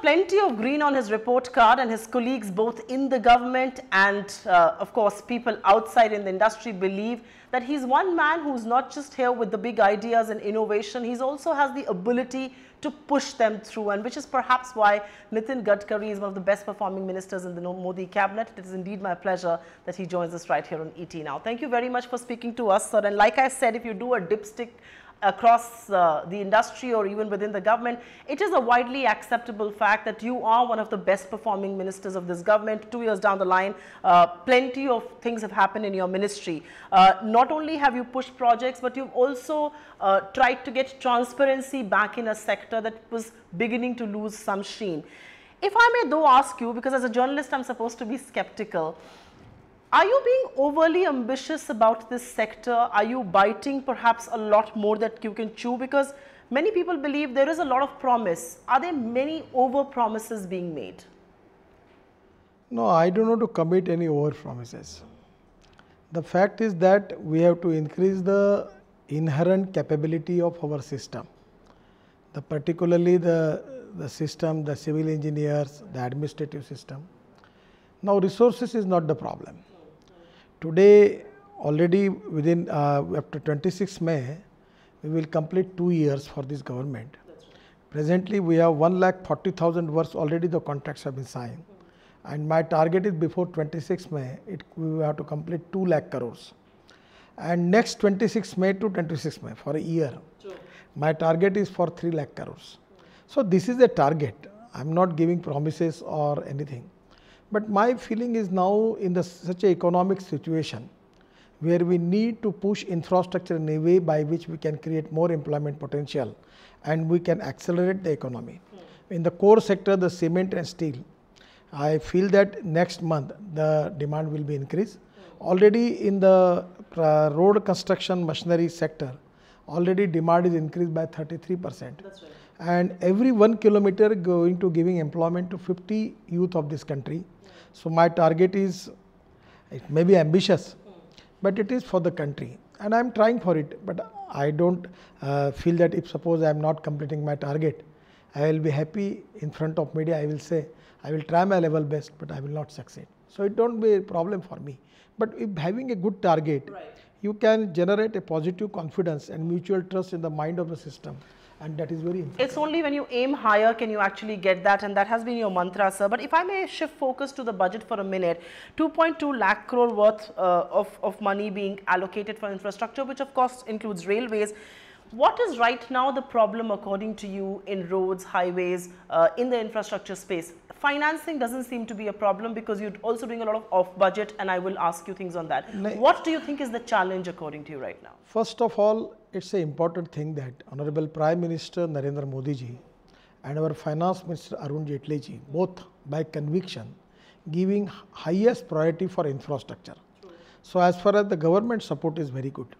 plenty of green on his report card, and his colleagues both in the government and of course people outside in the industry believe that he's one man who's not just here with the big ideas and innovation, he also has the ability to push them through, and which is perhaps why Nitin Gadkari is one of the best performing ministers in the Modi cabinet. It is indeed my pleasure that he joins us right here on ET Now. Thank you very much for speaking to us, sir. And like I said, if you do a dipstick across the industry or even within the government, it is a widely acceptable fact that you are one of the best performing ministers of this government. 2 years down the line, plenty of things have happened in your ministry. Not only have you pushed projects, but you've also tried to get transparency back in a sector that was beginning to lose some sheen. If I may though ask you, because as a journalist I'm supposed to be skeptical, are you being overly ambitious about this sector? Are you biting perhaps a lot more that you can chew? Because many people believe there is a lot of promise. Are there many over promises being made? No, I don't want to commit any over promises. The fact is that we have to increase the inherent capability of our system. Particularly the system, the civil engineers, the administrative system. Now resources is not the problem. Today, already within after 26 May, we will complete 2 years for this government. Presently, we have 1,40,000 works already the contracts have been signed. And my target is before 26 May, we have to complete 2 lakh crores. And next 26 May to 26 May for a year, my target is for 3 lakh crores. So this is a target. I'm not giving promises or anything. But my feeling is now in such an economic situation where we need to push infrastructure in a way by which we can create more employment potential and we can accelerate the economy. In the core sector, the cement and steel, I feel that next month the demand will be increased. Already in the road construction machinery sector, already demand is increased by 33%. That's right. And every 1 kilometer going to giving employment to 50 youth of this country. So my target is, it may be ambitious, but it is for the country and I am trying for it. But I don't feel that if suppose I am not completing my target, I will be happy in front of media. I will say, I will try my level best, but I will not succeed. So it don't be a problem for me. But if having a good target, you can generate a positive confidence and mutual trust in the mind of the system. And that is very important. It's only when you aim higher can you actually get that, and that has been your mantra, sir. But if I may shift focus to the budget for a minute, 2.2 lakh crore worth of money being allocated for infrastructure, which of course includes railways. What is right now the problem according to you in roads, highways, in the infrastructure space? Financing doesn't seem to be a problem because you're also doing a lot of off budget, and I will ask you things on that. What do you think is the challenge according to you right now? First of all, it's an important thing that Honorable Prime Minister Narendra Modi ji and our Finance Minister Arun Jaitley ji, both by conviction, giving highest priority for infrastructure. So as far as the government support is very good.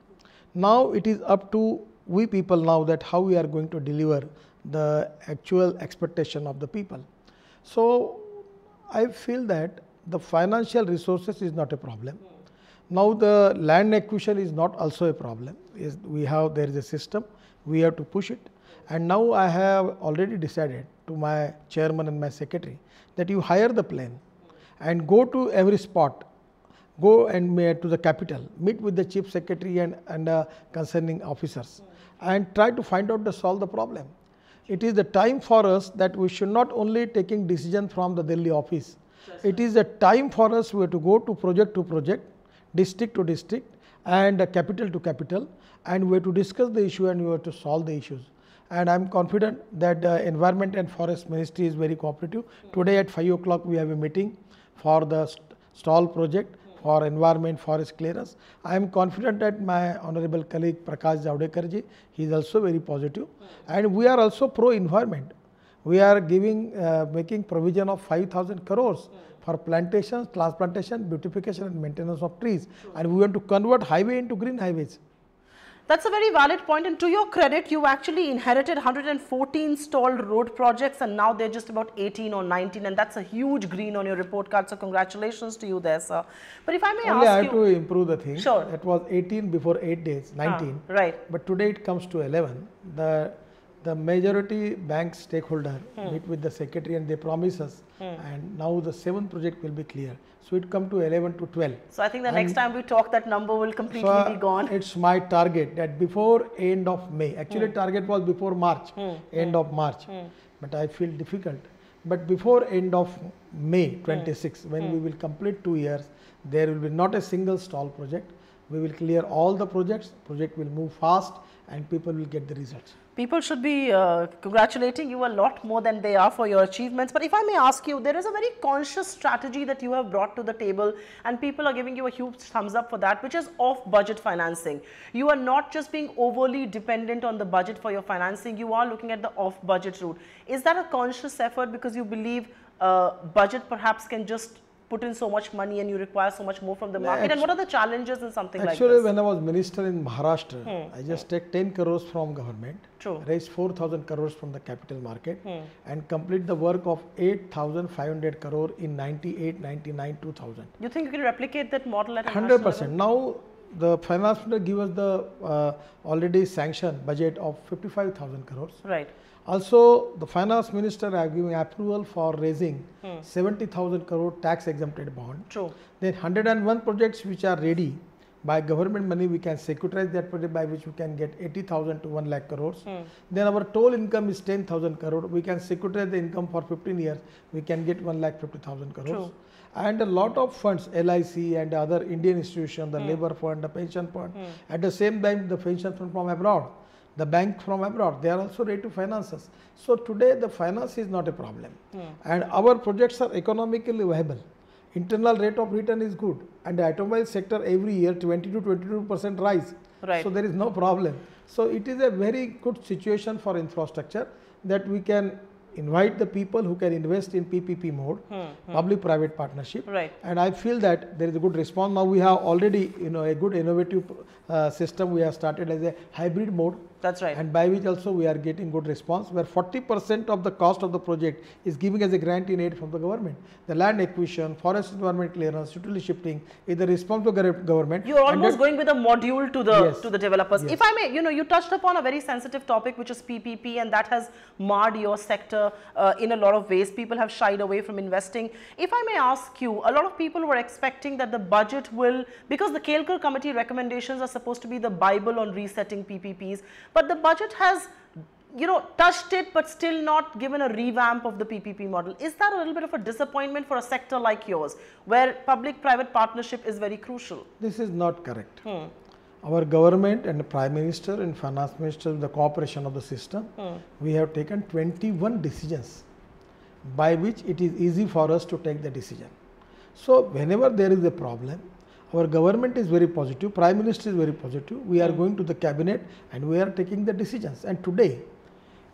Now it is up to we people now that how we are going to deliver the actual expectation of the people. So I feel that the financial resources is not a problem. Now the land acquisition is not also a problem. There is a system, we have to push it. And now I have already decided to my chairman and my secretary that you hire the plane and go to every spot, go and to the capital, meet with the chief secretary and concerning officers and try to find out solve the problem. It is the time for us that we should not only taking decision from the Delhi office. It is the time for us we have to go to project, district to district and capital to capital, and we have to discuss the issue and we have to solve the issues. And I am confident that the Environment and Forest Ministry is very cooperative. Today at 5 o'clock we have a meeting for the stall project for environment forest clearance. I am confident that my honorable colleague Prakash Javadekar ji, he is also very positive. And we are also pro-environment. We are giving, making provision of 5,000 crores for plantations, transplantation, beautification and maintenance of trees. And we want to convert highway into green highways. That's a very valid point, and to your credit, you actually inherited 114 stalled road projects and now they're just about 18 or 19, and that's a huge green on your report card, so congratulations to you there, sir. But if I may ask you... I have to improve the thing. Sure. It was 18 before 8 days, 19. Right. But today it comes to 11. The The majority bank stakeholder meet with the secretary and they promise us, and now the 7th project will be clear. So it come to 11 to 12. So I think the next time we talk, that number will completely be gone. It's my target that before end of May, actually target was before March, end of March, but I feel difficult. But before end of May 26, when we will complete 2 years, there will be not a single stall project. We will clear all the projects, project will move fast and people will get the results. People should be congratulating you a lot more than they are for your achievements. But if I may ask you, there is a very conscious strategy that you have brought to the table and people are giving you a huge thumbs up for that, which is off-budget financing. You are not just being overly dependent on the budget for your financing, you are looking at the off-budget route. Is that a conscious effort because you believe budget perhaps can just put in so much money and you require so much more from the market? And what are the challenges in something like this? Actually, when I was minister in Maharashtra, I just take 10 crores from government, raise 4,000 crores from the capital market and complete the work of 8,500 crore in 98, 99, 2000. You think you can replicate that model at 100%. Now, the finance minister give us the already sanctioned budget of 55,000 crores. Right. Also, the finance minister have given approval for raising 70,000 crore tax exempted bond. True. Then 101 projects which are ready by government money, we can securitize that project by which we can get 80,000 to 1 lakh crores. Then our toll income is 10,000 crore. We can securitize the income for 15 years. We can get 1,50,000 crores. True. And a lot of funds, LIC and other Indian institutions, the labor fund, the pension fund. At the same time, the pension fund from abroad. The bank from abroad, they are also ready to finance us. So today the finance is not a problem. And our projects are economically viable. Internal rate of return is good. And the automobile sector every year 20 to 22% rise. Right. So there is no problem. So it is a very good situation for infrastructure that we can invite the people who can invest in PPP mode, public-private partnership. Right. And I feel that there is a good response. Now we have already, a good innovative system. We have started as a hybrid mode. That's right. And by which also we are getting good response, where 40% of the cost of the project is giving as a grant in aid from the government. The land acquisition, forest environment clearance, utility shifting is the response to government. You are almost going with a module to the Yes. to the developers. Yes. If I may, you touched upon a very sensitive topic, which is PPP, and that has marred your sector in a lot of ways. People have shied away from investing. If I may ask you, a lot of people were expecting that the budget will, because the Kelkar committee recommendations are supposed to be the Bible on resetting PPPs, but the budget has, touched it, but still not given a revamp of the PPP model. Is that a little bit of a disappointment for a sector like yours, where public-private partnership is very crucial? This is not correct. Our government and the Prime Minister and Finance Minister, with the cooperation of the system, we have taken 21 decisions by which it is easy for us to take the decision. So whenever there is a problem, our government is very positive, Prime Minister is very positive. We are going to the cabinet and we are taking the decisions. And today,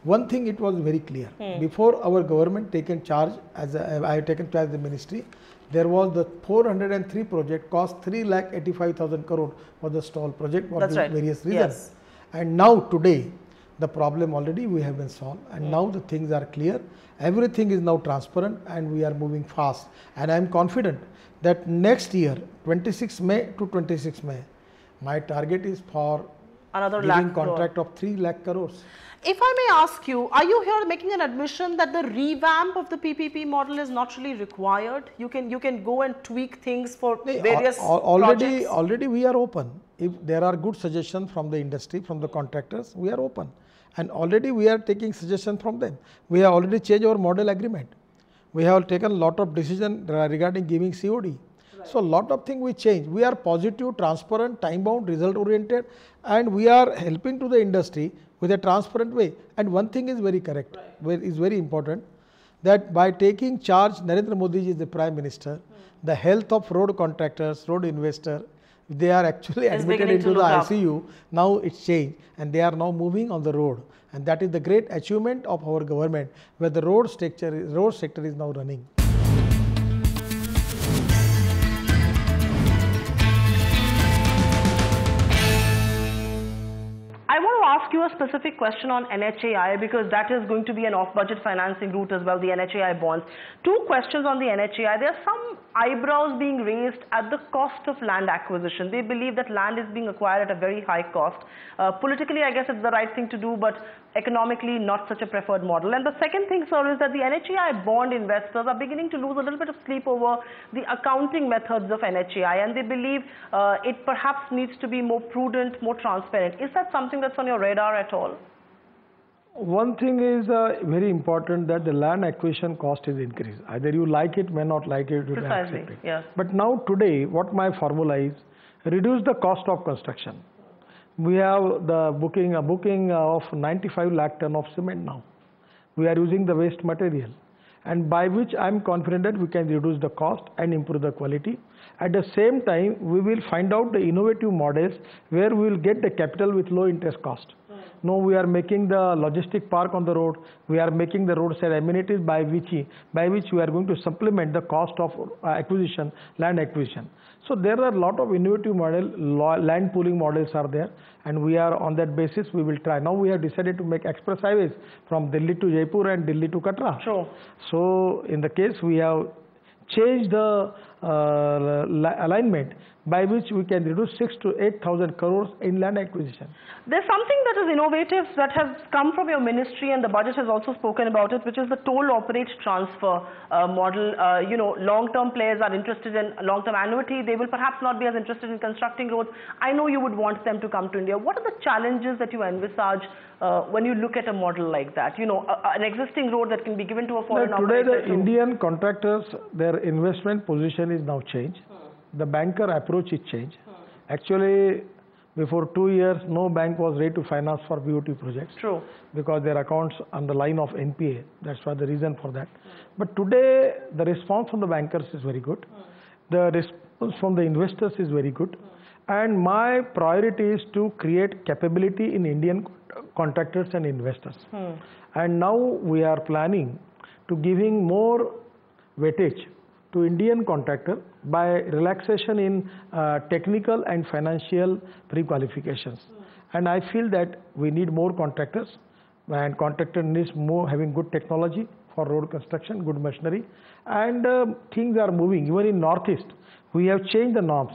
one thing it was very clear. Before our government taken charge, I have taken charge of the ministry, there was the 403 project cost 3,85,000 crore for the stall project for various reasons. Yes. And now today, the problem already we have been solved, and now the things are clear. Everything is now transparent and we are moving fast. And I am confident that next year, 26 May to 26 May, my target is for Another giving lakh contract of 3 lakh crores. If I may ask you, are you here making an admission that the revamp of the PPP model is not really required? You can go and tweak things for various projects? Already we are open. If there are good suggestions from the industry, from the contractors, we are open. And already we are taking suggestions from them. We have already changed our model agreement. We have taken a lot of decisions regarding giving COD. Right. So a lot of things we change. We are positive, transparent, time-bound, result-oriented, and we are helping to the industry with a transparent way. And one thing is very correct, is very important, that by taking charge, Narendra Modi is the Prime Minister, the health of road contractors, road investors, they are actually admitted into the ICU. Now it's changed and they are now moving on the road. And that is the great achievement of our government, where the road sector is now running. I want to ask you a specific question on NHAI, because that is going to be an off-budget financing route as well, the NHAI bonds. Two questions on the NHAI. There are some eyebrows being raised at the cost of land acquisition. They believe that land is being acquired at a very high cost. Politically, I guess it's the right thing to do, but economically not such a preferred model. And the second thing, sir, is that the NHAI bond investors are beginning to lose a little bit of sleep over the accounting methods of NHAI, and they believe it perhaps needs to be more prudent, more transparent. Is that something that's on your radar at all? One thing is very important, that the land acquisition cost is increased. Either you like it, may not like it, you may accept it. Yes. But now today, what my formula is, reduce the cost of construction. We have the booking of 95 lakh ton of cement now. We are using the waste material, and by which I am confident that we can reduce the cost and improve the quality. At the same time, we will find out the innovative models where we will get the capital with low interest cost. No, we are making the logistic park on the road. We are making the roadside amenities by which we are going to supplement the cost of acquisition, land acquisition. So there are a lot of innovative land pooling models are there, and we are on that basis we will try. Now we have decided to make express highways from Delhi to Jaipur and Delhi to Katra. Sure. So in the case we have changed the alignment by which we can reduce 6,000 to 8,000 crores in land acquisition. There's something that is innovative that has come from your ministry, and the budget has also spoken about it, which is the toll-operate transfer model. Long-term players are interested in long-term annuity. They will perhaps not be as interested in constructing roads. I know you would want them to come to India. What are the challenges that you envisage when you look at a model like that? An existing road that can be given to a foreign operator. Today the Indian contractors, their investment position is now changed. The banker approach is changed. Actually, before 2 years, no bank was ready to finance for BOT projects. True. Because their accounts on the line of NPA. That's why the reason for that. But today, the response from the bankers is very good. The response from the investors is very good. And my priority is to create capability in Indian contractors and investors. And now we are planning to giving more weightage to Indian contractor by relaxation in technical and financial pre-qualifications. And I feel that we need more contractors, and contractor needs more having good technology for road construction, good machinery, and things are moving. Even in Northeast, we have changed the norms,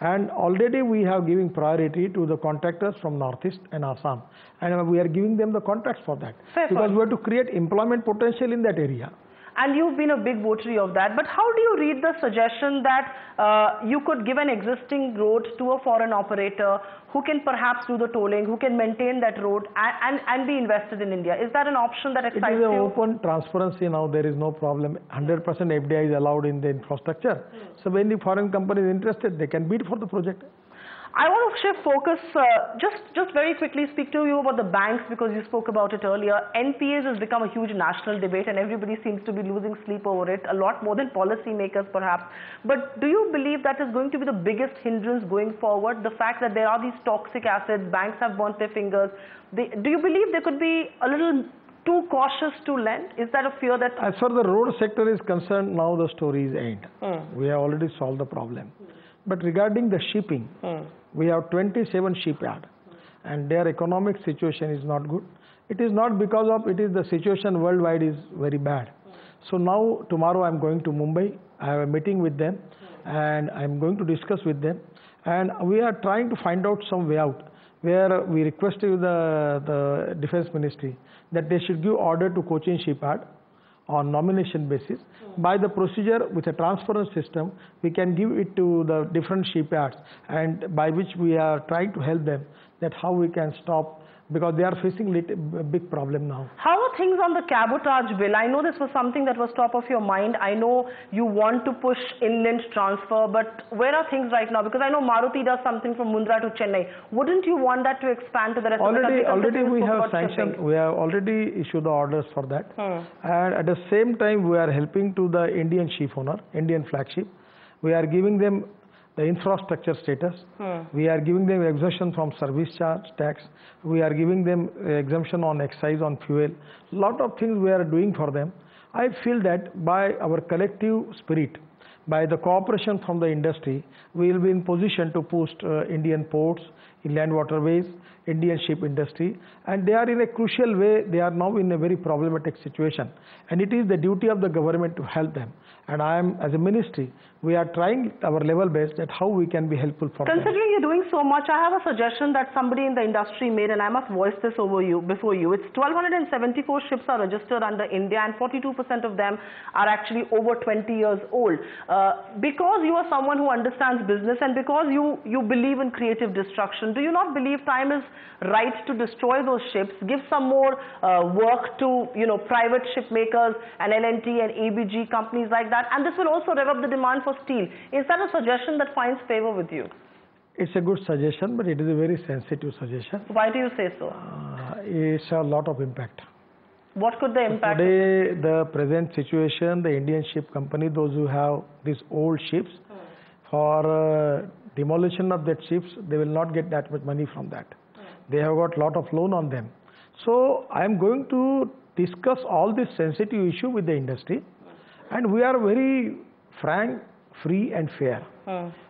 and already we have giving priority to the contractors from Northeast and Assam, and we are giving them the contracts for that. Because we have to create employment potential in that area. And you've been a big votary of that. But how do you read the suggestion that you could give an existing road to a foreign operator who can perhaps do the tolling, who can maintain that road and be invested in India? Is that an option that excites you? It is open transparency now. There is no problem. 100% FDI is allowed in the infrastructure. So when the foreign company is interested, they can bid for the project. I want to shift focus, just very quickly speak to you about the banks, because you spoke about it earlier. NPAs has become a huge national debate and everybody seems to be losing sleep over it, a lot more than policymakers perhaps. But do you believe that is going to be the biggest hindrance going forward? The fact that there are these toxic assets, banks have burnt their fingers. Do you believe they could be a little too cautious to lend? Is that a fear that... As far as the road sector is concerned, now the story is end. We have already solved the problem. But regarding the shipping, we have 27 shipyards and their economic situation is not good. It is not because of it, is the situation worldwide is very bad. So now tomorrow I am going to Mumbai. I have a meeting with them and I am going to discuss with them, and we are trying to find out some way out, where we requested the Defense Ministry that they should give order to Cochin shipyard on nomination basis. By the procedure with a transparent system, we can give it to the different shipyards, and by which we are trying to help them that how we can stop, because they are facing a big problem now. How are things on the cabotage bill? I know this was something that was top of your mind. I know you want to push inland transfer, but where are things right now? Because I know Maruti does something from Mundra to Chennai. Wouldn't you want that to expand to the rest of the country? Already we have sanctioned, we have already issued the orders for that. And at the same time, we are helping to the Indian ship owner, Indian flagship. We are giving them the infrastructure status. We are giving them exemption from service charge tax. We are giving them exemption on excise on fuel. Lot of things we are doing for them. I feel that by our collective spirit, by the cooperation from the industry, we will be in position to boost Indian ports, inland waterways, Indian ship industry, and they are in a crucial way. They are now in a very problematic situation, and it is the duty of the government to help them. And I am, as a ministry, we are trying our level best at how we can be helpful for them. Considering you're doing so much, I have a suggestion that somebody in the industry made, and I must voice this before you. It's 1,274 ships are registered under India, and 42% of them are actually over 20 years old. Because you are someone who understands business, and because you believe in creative destruction, do you not believe time is right to destroy those ships, give some more work to private ship makers and L&T and ABG companies like that, and this will also rev up the demand for steel? Is that a suggestion that finds favor with you? It's a good suggestion, but it is a very sensitive suggestion. Why do you say so? It's a lot of impact. What could the impact be? Today, the present situation, the Indian ship company, those who have these old ships, for demolition of that ships, they will not get that much money from that. They have got lot of loan on them. So I am going to discuss all this sensitive issue with the industry, and we are very frank, free and fair.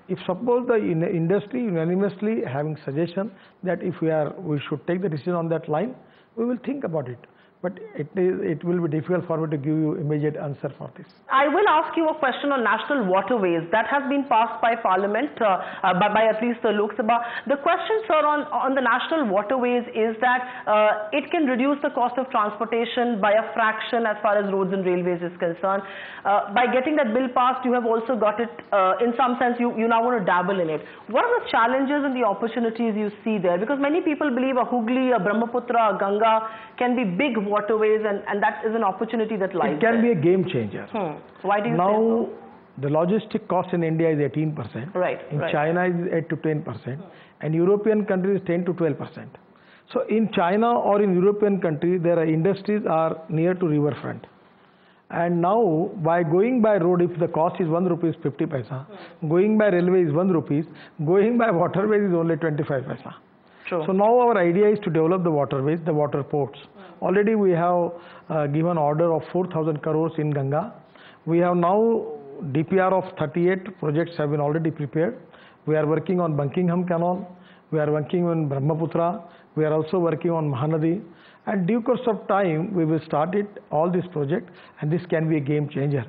If suppose the industry unanimously having suggestion that if we should take the decision on that line, we will think about it. But it will be difficult for me to give you immediate answer for this. I will ask you a question on national waterways. That has been passed by Parliament, by at least the Lok Sabha. The question, sir, on the national waterways is that it can reduce the cost of transportation by a fraction as far as roads and railways is concerned. By getting that bill passed, you have also got it, in some sense, you now want to dabble in it. What are the challenges and the opportunities you see there? Because many people believe a Hooghly, a Brahmaputra, a Ganga can be big waterways, and that is an opportunity that lies there. It can be a game changer. Why do you say so? Now, the logistic cost in India is 18%. Right. In China is 8 to 10%. And European countries 10 to 12%. So in China or in European countries, there are industries are near to riverfront. And now, by going by road, if the cost is 1 rupees 50 paisa, going by railway is 1 rupees, going by waterways is only 25 paisa. True. So now our idea is to develop the waterways, the water ports. Already we have given order of 4,000 crores in Ganga. We have now DPR of 38 projects have been already prepared. We are working on Buckingham Canal. We are working on Brahmaputra. We are also working on Mahanadi. And due course of time, we will start all these projects, and this can be a game changer.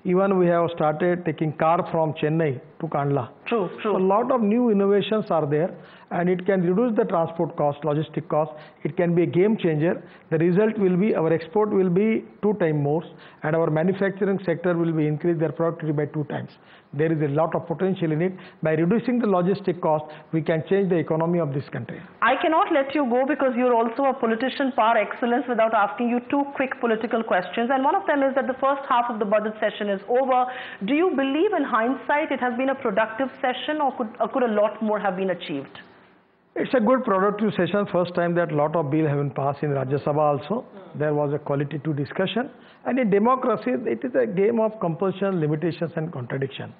Even we have started taking car from Chennai to Kandla. True. So a lot of new innovations are there, and it can reduce the transport cost, logistic cost. It can be a game changer. The result will be our export will be 2 times more, and our manufacturing sector will be increase their productivity by 2 times. There is a lot of potential in it. By reducing the logistic cost, we can change the economy of this country. I cannot let you go because you're also a politician par excellence without asking you 2 quick political questions. And one of them is that the first half of the budget session is over. Do you believe in hindsight it has been a productive session, or could a lot more have been achieved? It's a good productive session. First time that lot of bills have been passed in Rajya Sabha also. There was a qualitative discussion. And in democracy, it is a game of compulsion, limitations and contradiction.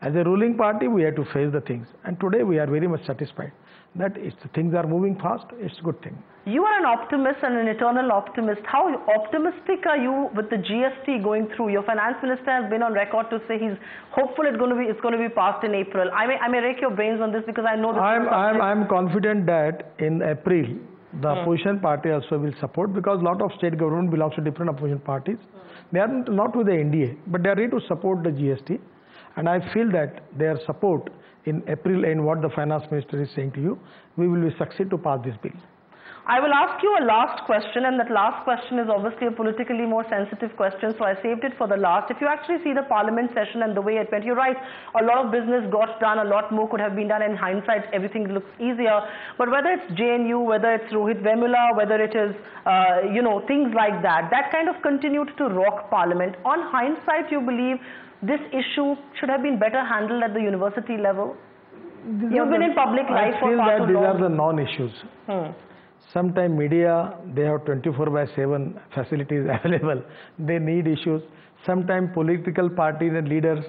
As a ruling party, we have to face the things. And today we are very much satisfied that things are moving fast. It's a good thing. You are an optimist and an eternal optimist. How optimistic are you with the GST going through? Your finance minister has been on record to say he's hopeful it's going to be passed in April. I may rake your brains on this because I know that I'm confident that in April the opposition party also will support, because a lot of state government belongs to different opposition parties. They are not with the NDA, but they are ready to support the GST. And I feel that their support in April and what the finance minister is saying to you, we will succeed to pass this bill. I will ask you a last question, and that last question is obviously a politically more sensitive question, so I saved it for the last. If you actually see the parliament session and the way it went, you're right, a lot of business got done, a lot more could have been done. In hindsight, everything looks easier. But whether it's JNU, whether it's Rohit Vemula, whether it is, things like that, that kind of continued to rock parliament. On hindsight, you believe this issue should have been better handled at the university level? You've been in public life for far too long. I feel that these are the non-issues. Sometimes media, they have 24/7 facilities available. They need issues. Sometimes political parties and leaders,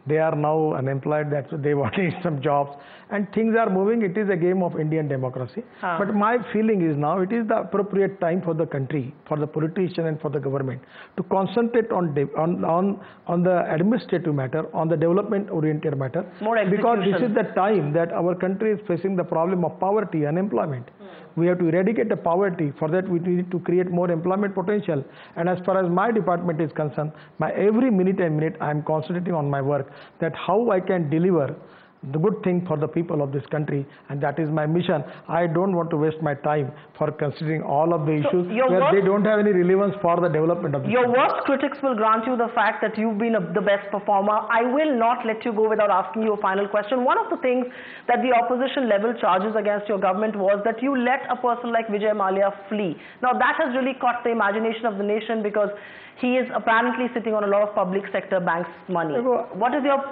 They are now unemployed, that they want some jobs, and things are moving. It is a game of Indian democracy. But my feeling is now it is the appropriate time for the country, for the politician and for the government to concentrate on the administrative matter, on the development oriented matter. Because this is the time that our country is facing the problem of poverty, unemployment. We have to eradicate the poverty. For that, we need to create more employment potential. And as far as my department is concerned, every minute I am concentrating on my work, that how I can deliver the good thing for the people of this country, and that is my mission. I don't want to waste my time for considering all of the issues where they don't have any relevance for the development of the country. Your worst critics will grant you the fact that you've been the best performer. I will not let you go without asking you a final question. One of the things that the opposition leveled charges against your government was that you let a person like Vijay Mallya flee. Now that has really caught the imagination of the nation, because he is apparently sitting on a lot of public sector banks' money. What is your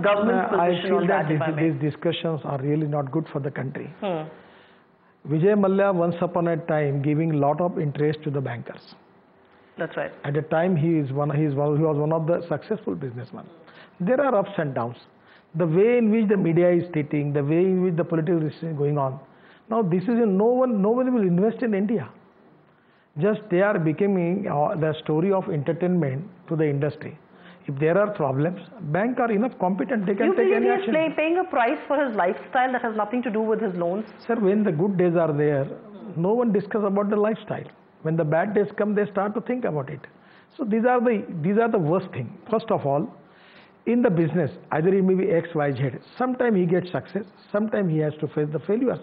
government's position on that? These discussions are really not good for the country. Vijay Mallya once upon a time giving a lot of interest to the bankers. That's right. At the time he was one of the successful businessmen. There are ups and downs. The way in which the media is stating, the way in which the political decision is going on. Now this is nobody will invest in India. Just they are becoming the story of entertainment to the industry. If there are problems, banks are enough competent, they can take any action. You believe he is paying a price for his lifestyle that has nothing to do with his loans? Sir, when the good days are there, no one discusses about the lifestyle. When the bad days come, they start to think about it. So these are the worst thing. First of all, in the business, either it may be X, Y, Z. Sometimes he gets success, sometimes he has to face the failures.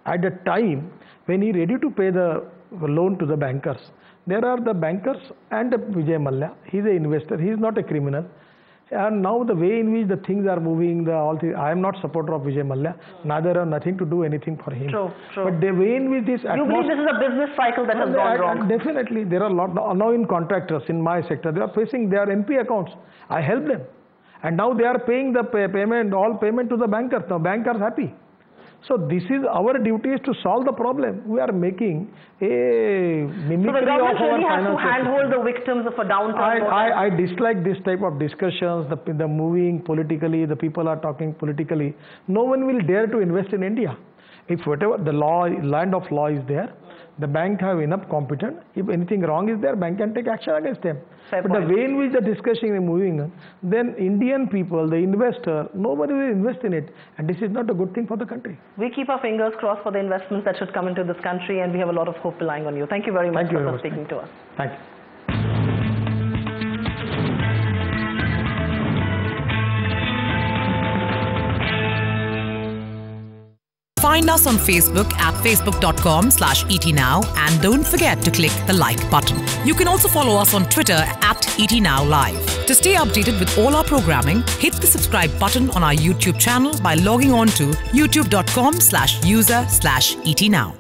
At the time when he is ready to pay the loan to the bankers, there are the bankers and Vijay Mallya. He is an investor, he is not a criminal. And now the way in which the things are moving, I am not supporter of Vijay Mallya, neither have nothing to do anything for him. True. But the way in which this you believe this is a business cycle that has gone wrong? Definitely, there are a lot now in contractors in my sector. They are facing their NP accounts. I help them, and now they are paying the all payment to the bankers. Now bankers happy. So this is our duty, is to solve the problem. We are making a mimicry of our financial system. So the government really has to handhold the victims of a downturn. I dislike this type of discussions, the moving politically, the people are talking politically. No one will dare to invest in India. If whatever the land of law is there, the bank have enough competence. If anything wrong is there, bank can take action against them. But the way in which the discussion is moving, then Indian people, the investor, nobody will invest in it. And this is not a good thing for the country. We keep our fingers crossed for the investments that should come into this country, and we have a lot of hope relying on you. Thank you very much for speaking to us. Thank you. Find us on Facebook at facebook.com/ETNow, and don't forget to click the like button. You can also follow us on Twitter at ETNowLive. To stay updated with all our programming, hit the subscribe button on our YouTube channel by logging on to youtube.com/user/ETNow.